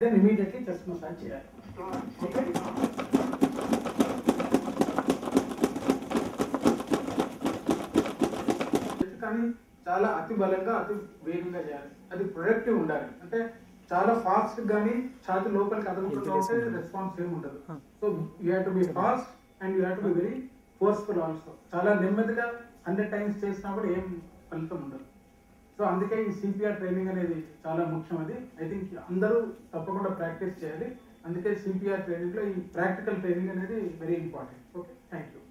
Then immediately chest massage చేయాలి. Okay, కానీ చాలా అతి బలంగా అతి వేగంగా చేయాలి. అది ప్రొడక్టివ్ ఉండాలి. అంటే చాలా ఫాస్ట్ కానీ ఛాతి లోపలికి అదనుకుంటూ ఉంటే రెస్పాన్స్ ఏమి ఉండదు. So you have to be fast and you have to be very forceful also. చాలా నెమ్మదిగా 100 times చేసినా కూడా ఏం ఫలితం ఉండదు. సో అందుకే ఈ సిపిఆర్ ట్రైనింగ్ అనేది చాలా ముఖ్యం. అది ఐ థింక్ అందరూ తప్పకుండా ప్రాక్టీస్ చేయాలి. అందుకే సిపిఆర్ ట్రైనింగ్లో ఈ ప్రాక్టికల్ ట్రైనింగ్ అనేది very important. Okay, thank you.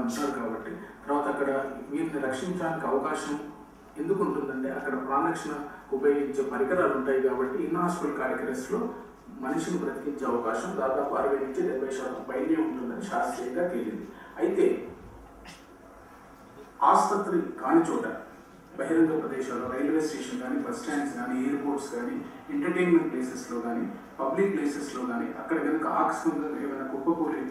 అంటున్నారు కాబట్టి తర్వాత అక్కడ వీరిని రక్షించడానికి అవకాశం ఎందుకు ఉంటుందంటే అక్కడ ప్రాణరక్షణ ఉపయోగించే పరికరాలు ఉంటాయి కాబట్టి ఇన్ హాస్పిటల్ కార్యక్రమంలో మనిషిని బ్రతికించే అవకాశం దాదాపు 60 నుంచి 70% పైనే ఉంటుందని శాస్త్రీయంగా తేలింది. అయితే ఆసుపత్రి కాని చోట బహిరంగ ప్రదేశాల్లో రైల్వే స్టేషన్ కానీ, బస్ స్టాండ్స్ కానీ, ఎయిర్పోర్ట్స్ కానీ, ఎంటర్టైన్మెంట్ ప్లేసెస్లో కానీ, పబ్లిక్ ప్లేసెస్లో కానీ అక్కడ కనుక ఆకస్మికంగా ఏమైనా కుప్పకూలి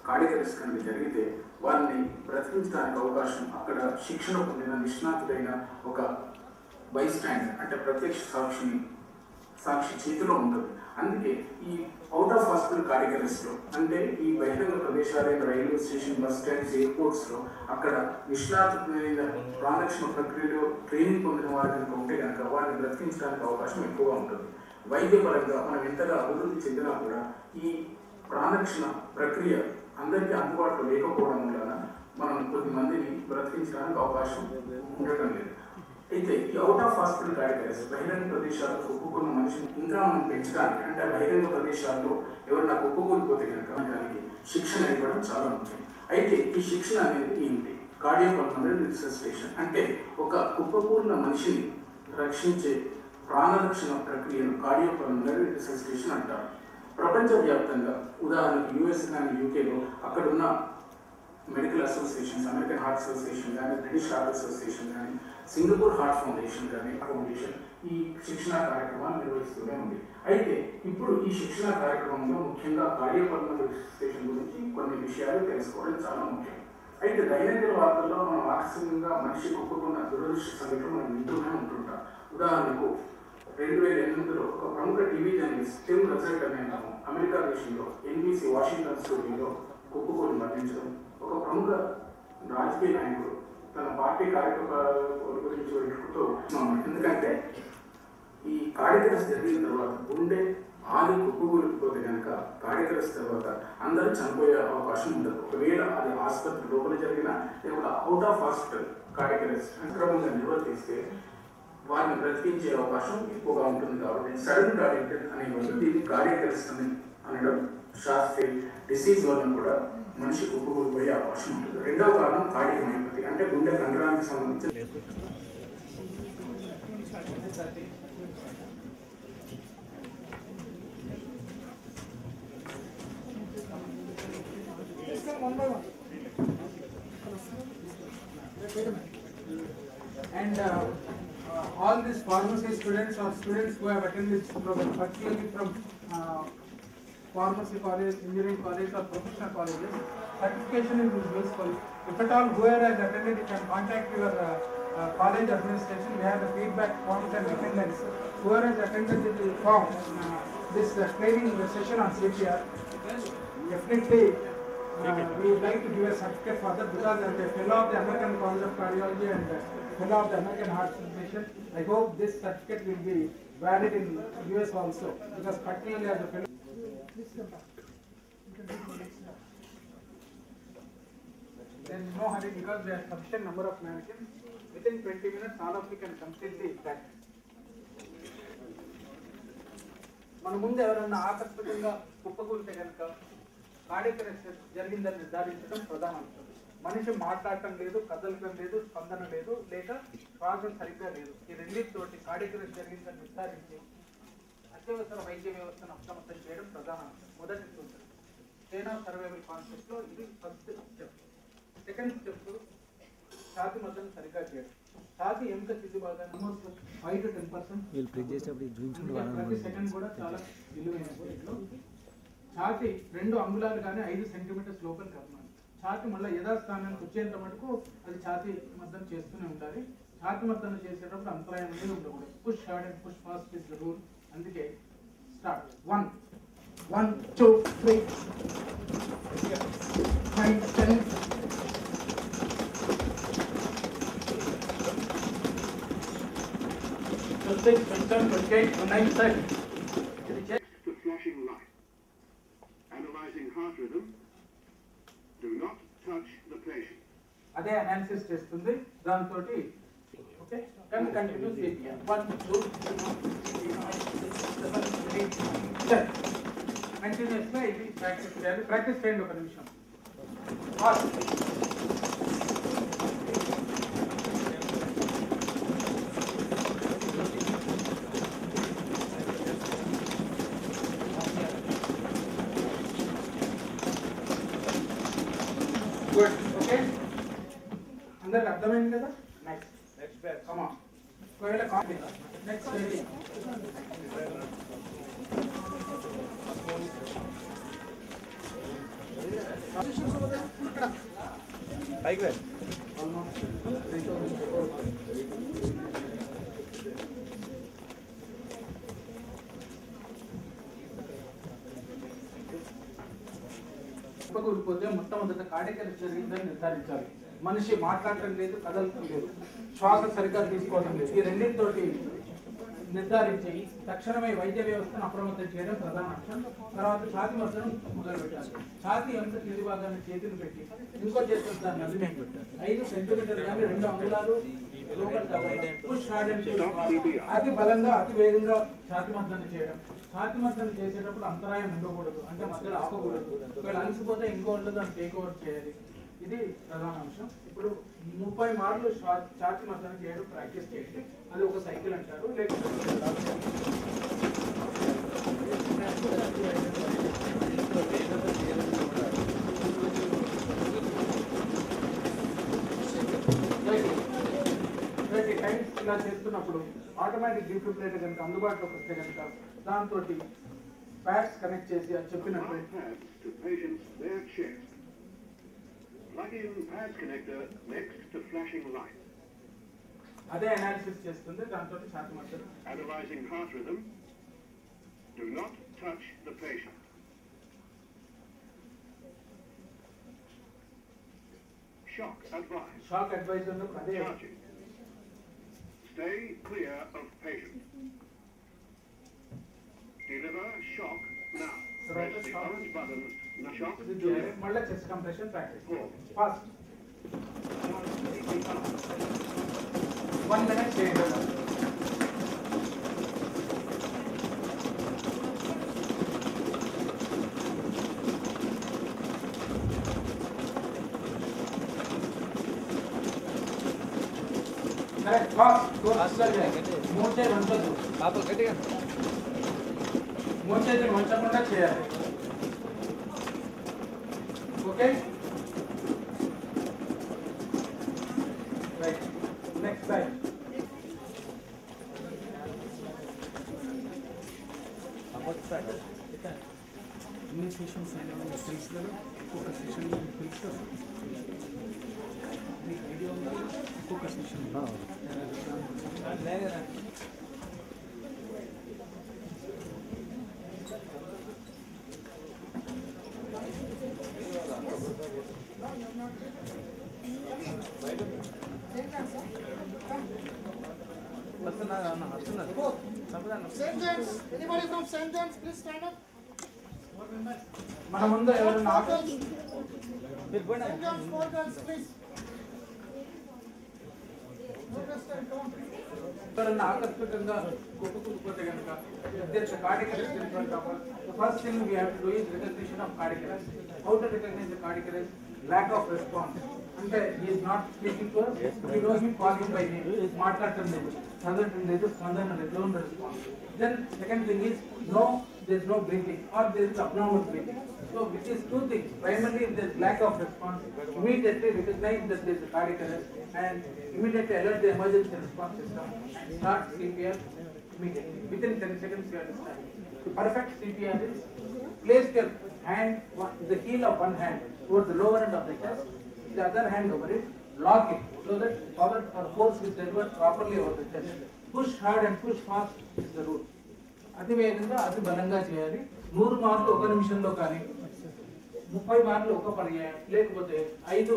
కార్డియాక్ అరెస్ట్ కనుక జరిగితే వారిని బ్రతికించడానికి అవకాశం అక్కడ శిక్షణ పొందిన నిష్ణాతుడైన ఒక బైస్టాండ్ అంటే ప్రత్యక్ష సాక్షి చేతిలో ఉంటుంది. అందుకే ఈ అవుట్ ఆఫ్ హాస్పిటల్ కార్డియాక్ అరెస్ట్లో అంటే ఈ బహిరంగ ప్రదేశాలైన రైల్వే స్టేషన్, బస్ స్టాండ్స్, ఎయిర్పోర్ట్స్లో అక్కడ నిష్ణాతుడైన ప్రాణరక్షణ ప్రక్రియలో ట్రైనింగ్ పొందిన వారు కనుక ఉంటే కనుక వారిని బ్రతికించడానికి అవకాశం ఎక్కువగా ఉంటుంది. వైద్యపరంగా మనం ఎంతగా అభివృద్ధి చెందినా కూడా ఈ ప్రాణరక్షణ ప్రక్రియ అందరికీ అందుబాటులో లేకపోవడం వలన మనం కొద్దిమందిని బ్రతికించడానికి అవకాశం ఉండటం లేదు. అయితే ఈ out of hospital cardiac arrest బహిరంగ ప్రదేశాలకు ఒప్పుకున్న మనిషిని ఇంకా మనం పెంచడానికి అంటే బహిరంగ ప్రదేశాల్లో ఎవరైనా ఒప్పుకోకపోతే కనుక దానికి శిక్షణ ఇవ్వడం చాలా ముఖ్యం. అయితే ఈ శిక్షణ అనేది ఏంటి? కార్డియోపల్మనరీ రిససిటేషన్ అంటే ఒక కుప్పకూలిన మనిషిని రక్షించే ప్రాణరక్షణ ప్రక్రియను కార్డియోపల్మనరీ రిససిటేషన్ అంటారు. ప్రపంచవ్యాప్తంగా ఉదాహరణకు యుఎస్ కానీ, యూకేలో అక్కడున్న medical associations, American heart association కానీ, బ్రిటిష్ హార్ట్ అసోసియేషన్ కానీ, సింగపూర్ హార్ట్ ఫౌండేషన్ కానీ ఈ శిక్షణా కార్యక్రమాలు నిర్వహిస్తూనే ఉంది. అయితే ఇప్పుడు ఈ శిక్షణా కార్యక్రమంలో ముఖ్యంగా కార్డియోపల్మనరీ రిససిటేషన్ గురించి కొన్ని విషయాలు తెలుసుకోవడం చాలా ముఖ్యం. అయితే దైనందిన వార్తల్లో మనం ఆకస్మికంగా మనిషి ఒప్పుకున్న దురదృష్ట సంఘటన మనం వింటూనే ఉంటుంటాం. ఉదాహరణకు 2008లో ఒక ప్రముఖ టీవీ జర్నలిస్ట్ టిమ్ రజర్ట్ అనే అమెరికా దేశంలో ఎన్బీసీ వాషింగ్టన్ స్టూడియోలో కుప్పకూలి మరణించడం, ఒక ప్రముఖ రాజకీయ నాయకుడు తన పార్టీ కార్యక్రమాల గురించి వెతుకుతూ ఎందుకంటే ఈ కార్డియాక్ అరెస్ట్ జరిగిన తర్వాత గుండె ఆది కుప్పకూలిపోతే కనుక కార్డియాక్ అరెస్ట్ తర్వాత అందరూ చనిపోయే అవకాశం ఉండదు. ఒకవేళ అది ఆసుపత్రి లోపల జరిగిన లేకపోతే out of hospital cardiac arrest సంక్రమంగా నిర్వర్తిస్తే వారిని బ్రతికించే అవకాశం ఎక్కువగా ఉంటుంది. కాబట్టి సడన్ కార్డియాక్ డెత్ అనే దీన్ని కార్డియాక్ అరెస్ట్ అని అనడం శాస్త్రీయ డిసీజ్ వల్ల కూడా మనిషి కుప్పకూలిపోయే అవకాశం ఉంటుంది. రెండవ కారణం కార్డియాక్ మైయోపతి అంటే గుండె కండరానికి సంబంధించిన one by one. And all these pharmacy students or students who have attended this program, particularly from pharmacy college, engineering college or professional colleges, certification is useful. If at all whoever has attended, you can contact your college administration. We have the feedback forms and attendance. Whoever has attended the form, this training session on CPR, definitely we would like to give a certificate for that, because as a fellow of the American College of Cardiology and fellow of the American Heart Association, I hope this certificate will be valid in US also, because particularly as a fellow. There is no hurry, because there are sufficient number of mannequins. Within 20 minutes, all of you can complete the practice. మన ముందు ఎవరన్నా ఆకస్మికంగా కుప్పకూలితే కనుక cardiac arrest జరిగిందని నిర్ధారించడం ప్రధాన అంశం. మనిషి మాట్లాడటం లేదు, కదలటం లేదు, స్పందన లేదు, లేక శ్వాస సరిగ్గా లేదు. ఈ రెండింటితోటి కార్డియక్ అరెస్ట్ జరిగిందని నిర్ధారించి అత్యవసర వైద్య వ్యవస్థను అప్రమత్తం చేయడం ప్రధాన అంశం. మొదటి సూత్రం చైన్ ఆఫ్ సర్వైవల్ కాన్సెప్ట్ లో ఇది ఫస్ట్ స్టెప్. సెకండ్ స్టెప్ ఛాతీ మద్దతు సరిగ్గా చేయడం. ఛాతీ ఎముక కింది భాగాన్ని 5 to 10% ప్రతి సెకండ్ కూడా చాలా విలువైన. ఛాతీ 2 అంగుళాలు కానీ 5 సెంటీమీటర్స్ లోపల కదమాలి. ఛాతీ మళ్ళీ యథాస్థానానికి వచ్చేంత మటుకు అది ఛాతీ మద్దతు చేస్తూనే ఉండాలి. ఛాతీ మద్దతు చేసేటప్పుడు అంతరాయం అనేది ఉండకూడదు. Push hard and push fast is the rule. అందుకే start. 1 2 3 5 7 26 27 28 29 30. To flashing light. Analyzing heart rhythm. Do not touch the patient. అదే అనాలిసిస్ చేస్తుంది. దాంతో ఓకే కంటిన్యూ CPR 1 2 3 4 5 6 7 8 9 కంటిన్యూస్ గా ఇది ప్రాక్టీస్ చేయాలి. ప్రాక్టీస్ చేయండి ఒక నిమిషం. గుడ్. ఓకే అందరికి అర్థమైంది కదా? Next batch come on. ఒకవేళ నెక్స్ట్ పైకి వెళ్ళి కుప్పకూలిపోతే మొట్టమొదట కార్డియక్ అరెస్ట్ జరిగిందని నిర్ధారించాలి. మనిషి మాట్లాడటం లేదు, కదలటం లేదు, శ్వాస సరిగ్గా తీసుకోవడం లేదు. ఈ రెండింటితోటి నిర్ధారించి తక్షణమే వైద్య వ్యవస్థను అప్రమత్తం చేయడం ప్రధాన అంశం. తర్వాత ఛాతీ మద్దతును మొదలు పెట్టాలి. ఛాతీ ఎముక కింది భాగాన్ని చేతులు పెట్టి ఇంకో చేతులు దాన్ని 5 సెంటీమీటర్ కానీ 2 అంగుళాలు పుష్ హార్డ్ అండ్ అతి బలంగా అతి వేగంగా ఛాతీ మద్దతు చేయడం. ఛాతీ మద్దతు చేసేటప్పుడు అంతరాయం ఉండకూడదు, అంటే మధ్యలో ఆపకూడదు. ఒకవేళ అలసిపోతే ఇంకోళ్ళు దాన్ని టేక్ ఓవర్ చేయాలి. ఇది ప్రధాన అంశం. ఇప్పుడు 30 మార్లు ఛాతీ మద్దతు చేయడం ప్రాక్టీస్ చేయండి. అది ఒక సైకిల్ అంటారు. టైమ్స్ ఇలా చేస్తున్నప్పుడు ఆటోమేటిక్ డిఫిబ్రిలేటర్ కనుక అందుబాటులోకి వస్తే కనుక దాంతో ప్యాడ్స్ కనెక్ట్ చేసి అది చెప్పినట్టు Plug in pads connector next to flashing light. అదే అనాలిసిస్ చేస్తుంది. దాంతో ఛాతీ మద్దతు. Analyzing heart rhythm. Do not touch the patient. Shock advised. Shock advise ఉన్నప్పుడు అదే. Charging. Stay clear of patient. Deliver shock now. Press the orange button. Shock delivered. మళ్ళీ chest compression practice fast 1 minute చేయండి. మూడు చేతులు ఉంచదు, మూడు చేతులు ఉంచకుండా చేయాలి. Okay right next side ఎన్ని సెషన్స్ అయినా తెలుసు ఒక్కొక్క సెషన్ తెలుసు మీకు ఐడియా ఉంది ఒక్కొక్క session St. James, anybody from St. James, please stand up. మన ముందు ఎవరైనా St. James, 4 girls, please. ఎవరన్నా ఆకస్మికంగా కుప్పకూలిపోతే కనుక cardiac arrest first thing we have to do is recognition of cardiac arrest. How to recognise the cardiac arrest? lack of response. అంటే he is not speaking to us, we know him, call him by name, మాట్లాడటం లేదు, చదవటం లేదు, స్పందన లేదు, no response. Then second thing is no, there is no breathing or there is abnormal breathing. So which is two things. Primarily if there is lack of response, immediately recognize that there is a cardiac arrest and immediately alert the emergency response system and start CPR immediately. Within 10 seconds you understand. The perfect CPR is place your hand, the heel of one hand towards the lower end of the chest, the other hand over it, lock it so that power or force is delivered properly over the chest. Push hard and push fast is the rule. అతి వేగంగా అతి బలంగా చేయాలి. 100 మార్లు ఒక నిమిషంలో కానీ 30 మార్లు ఒక పర్యాయం లేకపోతే 5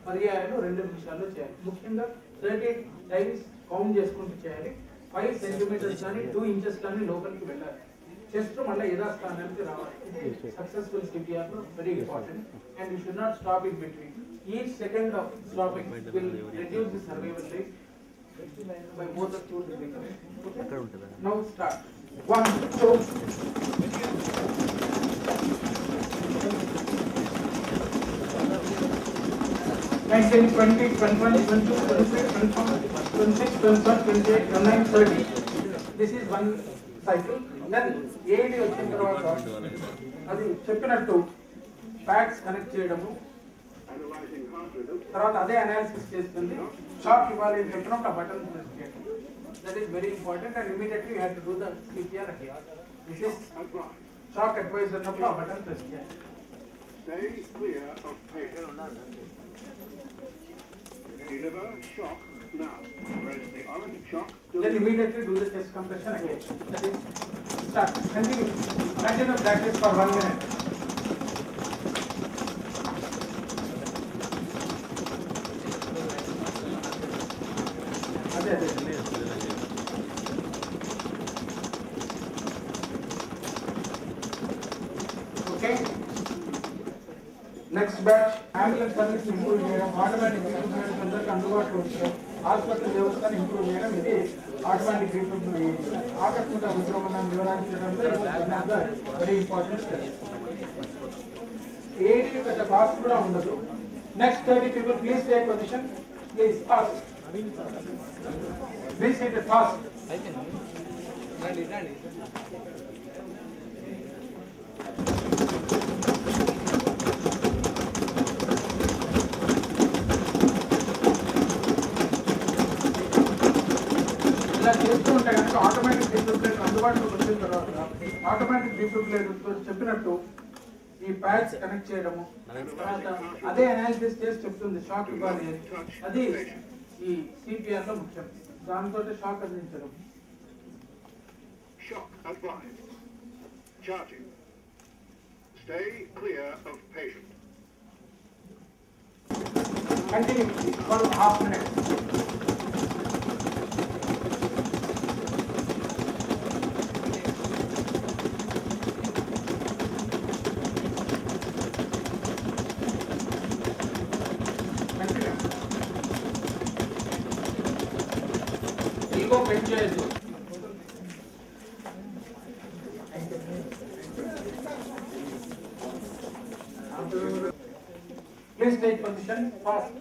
పర్యాయాలు 2 నిమిషాల్లో చేయాలి. ముఖ్యంగా 30 టైమ్స్ కౌంట్ చేసుకుంటూ చేయాలి. 5 సెంటీమీటర్స్ కానీ 2 ఇంచెస్ కానీ లోపలికి వెళ్ళాలి. చెస్ట్ మళ్ళీ యథాస్థానానికి రావాలి. Successful CPR very important and you should not stop in between. Each second of stopping will reduce the survival rate by more than 2 degrees. Now start. 1, 2. 19, 20, 21, 22, 23, 24, 26, 27, 28, 29, 30. This is one cycle. Then AED వచ్చిన తర్వాత అది చెప్పినట్టు pads connect చేయడము, Analyzing heart rhythm. తర్వాత అదే analysis చేస్తుంది. Shock ఇవ్వాలి అని చెప్పినప్పుడు ఆ బటన్ ప్రెస్ చేయండి. That is very important and immediately you have to do the CPR again. This is Advice. Shock advise అన్నప్పుడు ఆ బటన్ ప్రెస్ చేయండి. Stay clear of patient. Deliver shock now. Press the orange shock to Then immediately do the chest compression again. That is start. Continue. Continue practice for 1 minute. అదే అదే okay. Next batch ambulance service improve చేయడం, automatic recruitment అందరికి అందుబాటులో ఉంచడం, hospital వ్యవస్థను improve చేయడం, ఇది automatic recruitment. ఆకస్మిక ఉద్యోగాలను నివారించడంలో వెరీ ఇంపార్టెంట్ స్టెప్. ఏది పెద్ద కాస్ట్ కూడా ఉండదు. Next 30 people please take position. Please fast. Please take it fast. ఇలా చేస్తూ ఉంటే కనుక ఆటోమేటిక్ డిఫిబ్రిలేటర్ అందుబాటులోకి వచ్చిన తర్వాత ఆటోమేటిక్ డిఫిబ్రిలేటర్ చెప్పినట్టు ఈ ప్యాడ్స్ కనెక్ట్ చేయడము, తర్వాత అదే అనాలిసిస్ చేసి చెప్తుంది షాక్ ఇవ్వాలి అని. అది ఈ సిపిఆర్ లో ముఖ్యం. దాంతో షాక్ అందించడం. shock advised. Charging. Stay clear of patient. Continue for half minute. Ego పెంచేయద్దు. Please take position fast.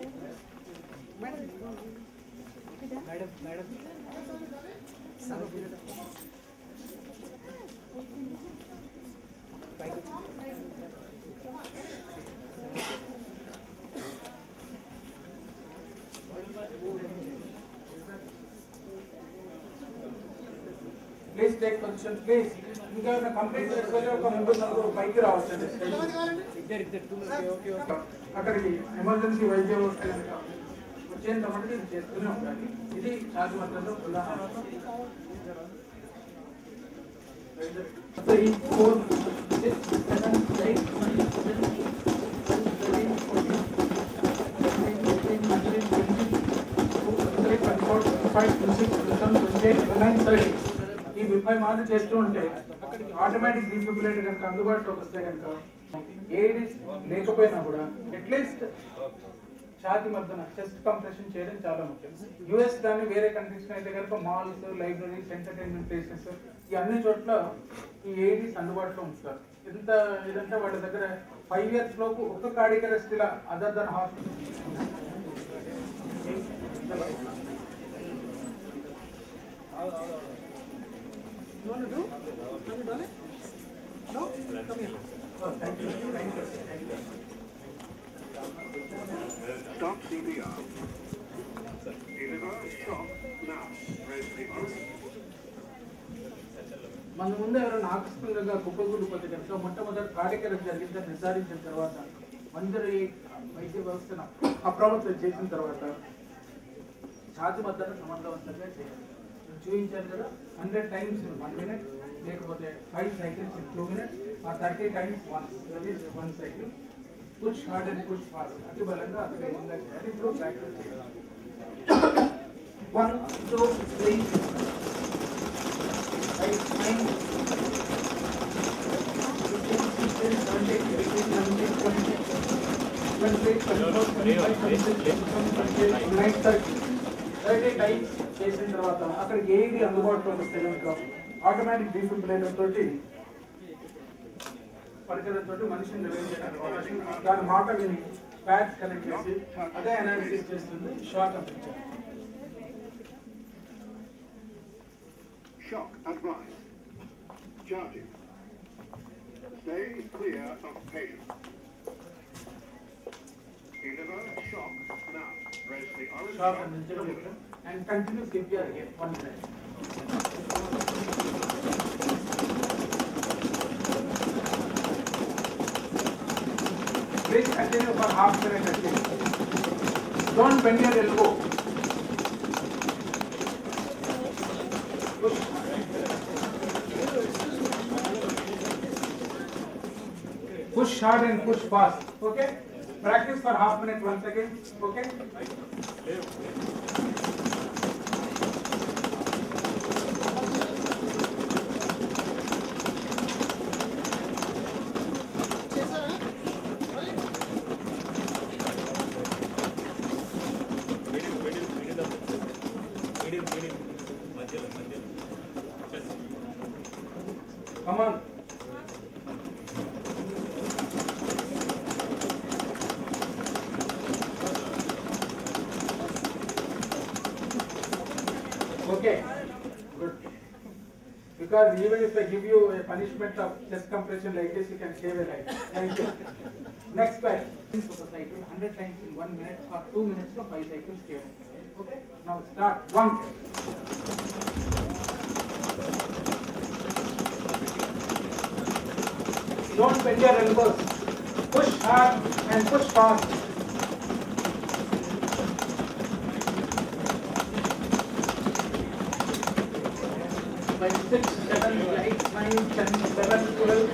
Please take position please. ఇంకా కంప్లీట్ చేసుకొని ఒక 3-4 పైకి రావచ్చండి. ఎంతమంది కావాలండి? అక్కడికి ఎమర్జెన్సీ వైద్య వ్యవస్థ కనుక వచ్చేంత మటుకు ఇది చేస్తూనే ఉండాలి. ఇది ఛాతి మధ్యలో ప్రధాన 3, 4, 6, 7, 8, 9, 10, 13, 14, 15, 16, 17, 18, 25, 26, 27, 28, 29, 30. ఈ 30 మార్లు చేస్తూ ఉంటే అక్కడికి ఆటోమేటిక్ డిఫిబ్రిలేటర్ కనుక అందుబాటులోకి వస్తే కనుక ఏది లేకపోయినా కూడా అట్లీస్ట్ ఛాతి మధ్యన చెస్ట్ కంప్రెషన్ చేయడం చాలా ముఖ్యం. యుఎస్ కానీ వేరే కంట్రీస్ అయితే కనుక మాల్స్, లైబ్రరీస్, ఎంటర్టైన్మెంట్ ప్లేసెస్ ఈ అన్ని చోట్ల ఈ ఏడీస్ అందుబాటులో ఉంచుతారు. ఎంత ఇదంటే వాళ్ళ దగ్గర 5 years లోపు ఒక్క కార్డియక్ అరెస్ట్ ఇలా other than hospital. You want to do? Have you done it? No? Come here. Thank you. Stop CPR. Deliver shock now. Press the button. మన ముందు ఎవరైనా ఆకస్మికంగా కుప్పకూలిపోతే కనుక మొట్టమొదటి కార్డియక్ అరెస్ట్ జరిగిందని నిర్ధారించిన తర్వాత అందరి వైద్య వ్యవస్థను అప్రమత్తం చేసిన తర్వాత ఛాతి మద్దతు సమర్థవంతంగా చేయాలి. చూపించారు కదా 100 times in 1 minute, లేకపోతే 5 cycles in 2 minutes, or 30 times once. That is 1 cycle. Push hard and push fast. అతి బలంగా అతి వేగంగా చేయాలి. ఇప్పుడు ప్రాక్టీస్ చేయాలి. 1, 2, 3, 5, 9, 15, 16, 17, 18, 19, 20, 23, 24, 25, 26, 27, 28, 29, 30. 30 times చేసిన తర్వాత అక్కడ ఏది అందుబాటులో వస్తే కనుక ఆటోమేటిక్ డిఫిబ్రిలేటర్ తోటి పరికరంతో మనిషిని నిర్వహించడానికి దాని మాట విని ప్యాడ్స్ కనెక్ట్ చేసి అదే అనాలిసిస్ చేస్తుంది. Shock అప్పించారు. Shock advised. Charging. Stay clear of patient. Deliver shock now. Press the orange shock button. అందించడం and continue CPR again 1 minute. Please continue for half minute at least. Don't bend your elbow. Push hard and push fast. Okay? Practice for half minute once again. Okay? చేశారా? మరి? Come on. Okay. Good. Because even if I give you a punishment of chest compression like this, you can save a life. Thank you. Next part. Cycle 100 times in 1 minute or 2 minutes for 5 cycles. Okay. Now start. 1. Don't bend your elbows. Push hard and push fast. By 6, 7, 8, 9, 10, 11, 12.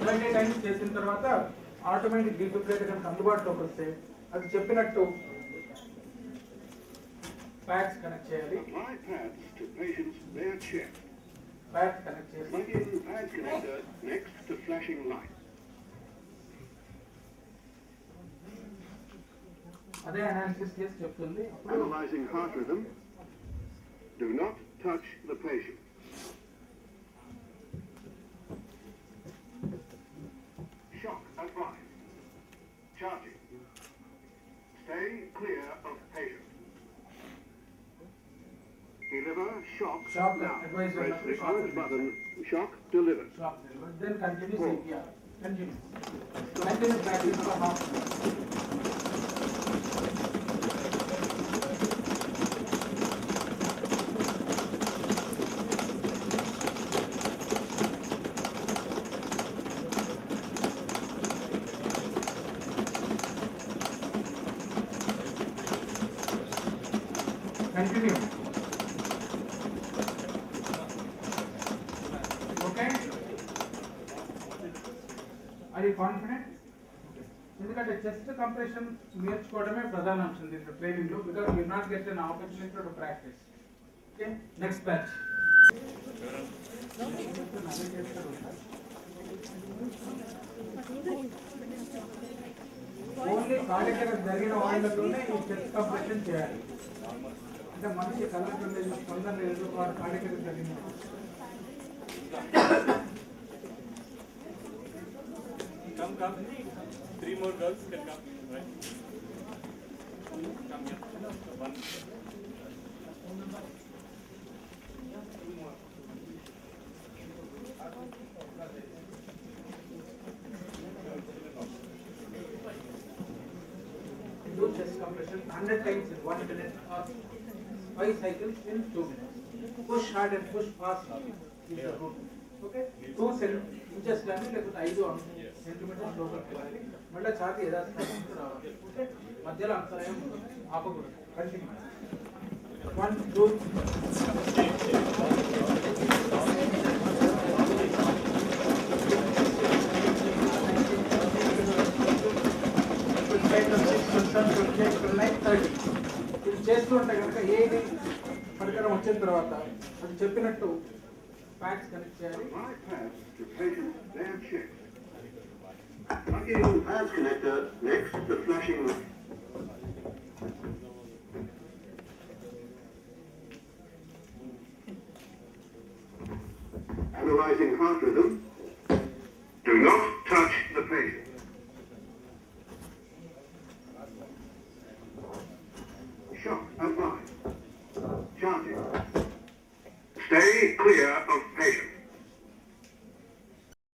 Twenty times చేసిన తర్వాత automatic defibrillator కనుక అందుబాటులోకి వస్తే అది చెప్పినట్టు pads connect చేయాలి. Apply pads to patient's bare chest. Pads connect చేసి Plug in pad connector next to flashing light. అదే అనాలిసిస్ చేసి చెప్తుంది. Analyzing heart rhythm. Do not touch the patient. Shock advised. Charging. Stay clear of patient. Deliver shock, Shock now. advised. Press the Shock orange advised. button. Shock delivered. Shock delivered. Then continue CPR. Continue. Continue practice for half an hour. Continue. Okay, అది confident. ఎందుకంటే chest compression నేర్చుకోవడమే ప్రధాన అంశం దీంట్లో training లో, because you not get an opportunity to practice. Okay, next batch. Only కార్యక్రమం జరిగిన వాళ్ళతోనే ఈ చెస్ట్ కంప్రెషన్ చేయాలి. అంటే మనిషి కళ్ళకు లేదు, తొందర లేదు, వాడు కార్యక్రమం జరిగింది. Come. 3 more girls can come, right? Come here. One. Do chest compression 100 times in 1 minute or 5 cycles in 2 minutes. Push hard and push fast is the route. Okay? 2 inches కానీ లేకపోతే 5 సెంటీమీటర్స్ లోపలికి వెళ్ళాలి. మళ్ళీ ఛాతీ యథాస్థానంలో రావాలి. ఓకే, మధ్యలో అంతరాయం ఆపకూడదు. Continue. 1 2 ఇది చేస్తూ ఉంటే కనుక ఏది పరికరం వచ్చిన తర్వాత అది చెప్పినట్టు ప్యాక్స్ కనెక్ట్ చేయాలి. Bypass to patient damn check. Plugging in pads connector next to flashing. Analyzing heart rhythm. Do not touch the patient. Shock applied. Charging. Stay clear of